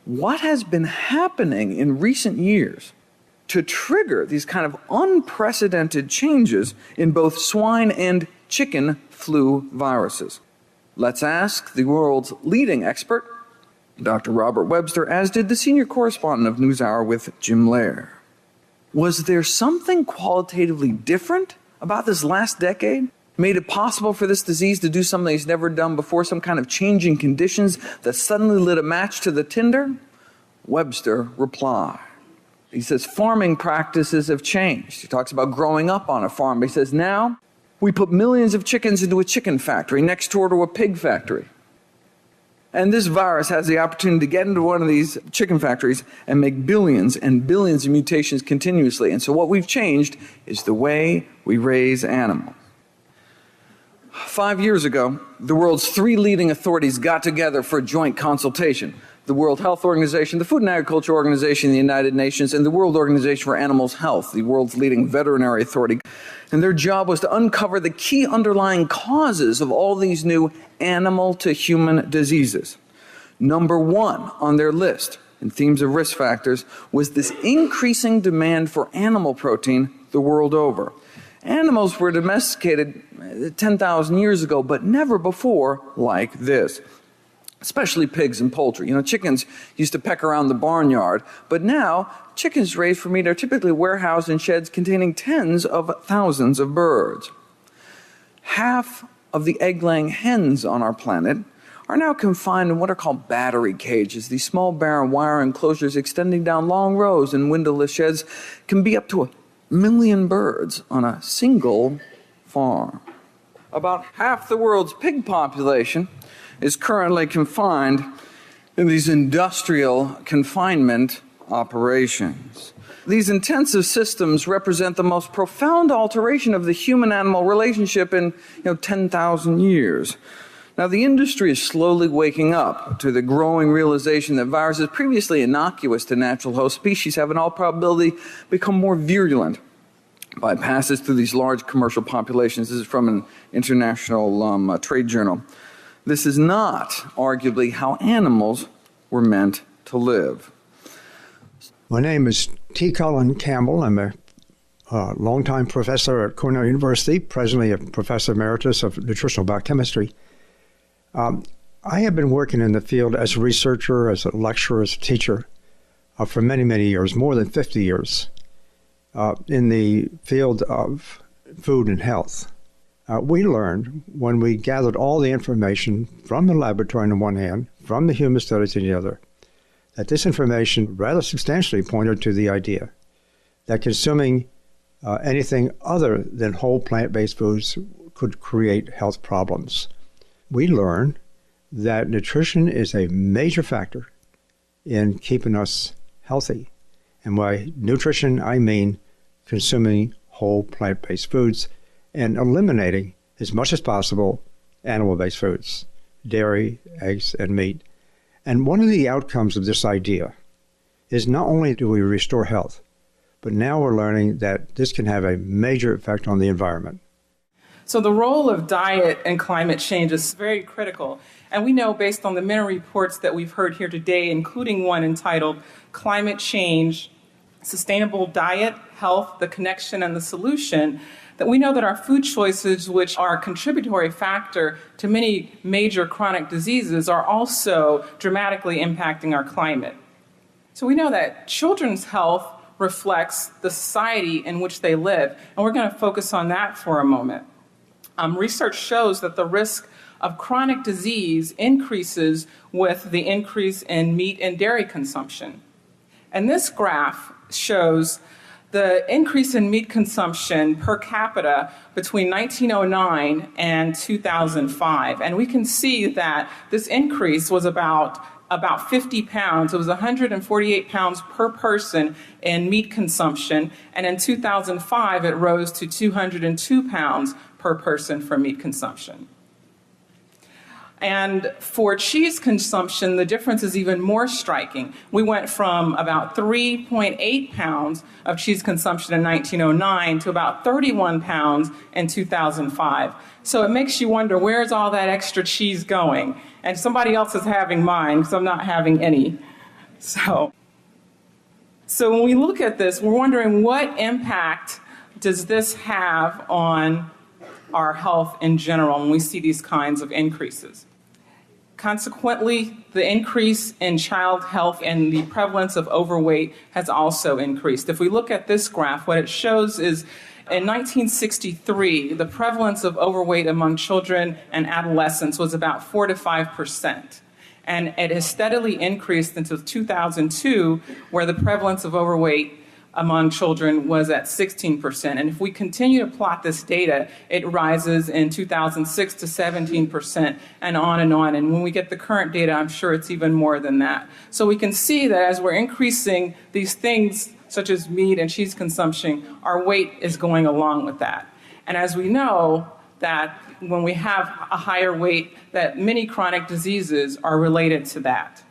what has been happening in recent years to trigger these kind of unprecedented changes in both swine and chicken flu viruses? Let's ask the world's leading expert, Dr. Robert Webster, as did the senior correspondent of NewsHour with Jim Lehrer. Was there something qualitatively different about this last decade? Made it possible for this disease to do something it's never done before, some kind of changing conditions that suddenly lit a match to the tinder? Webster replied. He says farming practices have changed. He talks about growing up on a farm. He says now we put millions of chickens into a chicken factory next door to a pig factory. And this virus has the opportunity to get into one of these chicken factories and make billions and billions of mutations continuously. And so what we've changed is the way we raise animals. 5 years ago, the world's 3 leading authorities got together for a joint consultation. The World Health Organization, the Food and Agriculture Organization, the United Nations, and the World Organization for Animals Health, the world's leading veterinary authority. And their job was to uncover the key underlying causes of all these new animal-to-human diseases. Number 1 on their list in themes of risk factors was this increasing demand for animal protein the world over. Animals were domesticated 10,000 years ago, but never before like this. Especially pigs and poultry. Chickens used to peck around the barnyard, but now chickens raised for meat are typically warehoused in sheds containing tens of thousands of birds. Half of the egg-laying hens on our planet are now confined in what are called battery cages. These small barren wire enclosures extending down long rows in windowless sheds can be up to 1 million birds on a single farm. About half the world's pig population is currently confined in these industrial confinement operations. These intensive systems represent the most profound alteration of the human-animal relationship in 10,000 years. Now, the industry is slowly waking up to the growing realization that viruses previously innocuous to natural host species have in all probability become more virulent by passes through these large commercial populations. This is from an international trade journal. This is not, arguably, how animals were meant to live. My name is T. Colin Campbell. I'm a longtime professor at Cornell University, presently a professor emeritus of nutritional biochemistry. I have been working in the field as a researcher, as a lecturer, as a teacher for many, many years, more than 50 years, in the field of food and health. We learned when we gathered all the information from the laboratory on the one hand, from the human studies on the other, that this information rather substantially pointed to the idea that consuming anything other than whole plant-based foods could create health problems. We learned that nutrition is a major factor in keeping us healthy. And by nutrition, I mean consuming whole plant-based foods and eliminating, as much as possible, animal-based foods, dairy, eggs, and meat. And one of the outcomes of this idea is not only do we restore health, but now we're learning that this can have a major effect on the environment. So the role of diet and climate change is very critical. And we know, based on the many reports that we've heard here today, including one entitled Climate Change, Sustainable Diet, Health, the Connection and the Solution, that we know that our food choices, which are a contributory factor to many major chronic diseases, are also dramatically impacting our climate. So we know that children's health reflects the society in which they live, and we're going to focus on that for a moment. Research shows that the risk of chronic disease increases with the increase in meat and dairy consumption. And this graph shows the increase in meat consumption per capita between 1909 and 2005. And we can see that this increase was about 50 pounds. It was 148 pounds per person in meat consumption. And in 2005, it rose to 202 pounds per person for meat consumption. And for cheese consumption, the difference is even more striking. We went from about 3.8 pounds of cheese consumption in 1909 to about 31 pounds in 2005. So it makes you wonder, where's all that extra cheese going? And somebody else is having mine, because I'm not having any. So when we look at this, we're wondering what impact does this have on our health in general when we see these kinds of increases. Consequently, the increase in child health and the prevalence of overweight has also increased. If we look at this graph, what it shows is in 1963, the prevalence of overweight among children and adolescents was about 4 to 5%. And it has steadily increased until 2002, where the prevalence of overweight among children was at 16%. And if we continue to plot this data, it rises in 2006 to 17% and on and on. And when we get the current data, I'm sure it's even more than that. So we can see that as we're increasing these things, such as meat and cheese consumption, our weight is going along with that. And as we know, that when we have a higher weight, that many chronic diseases are related to that.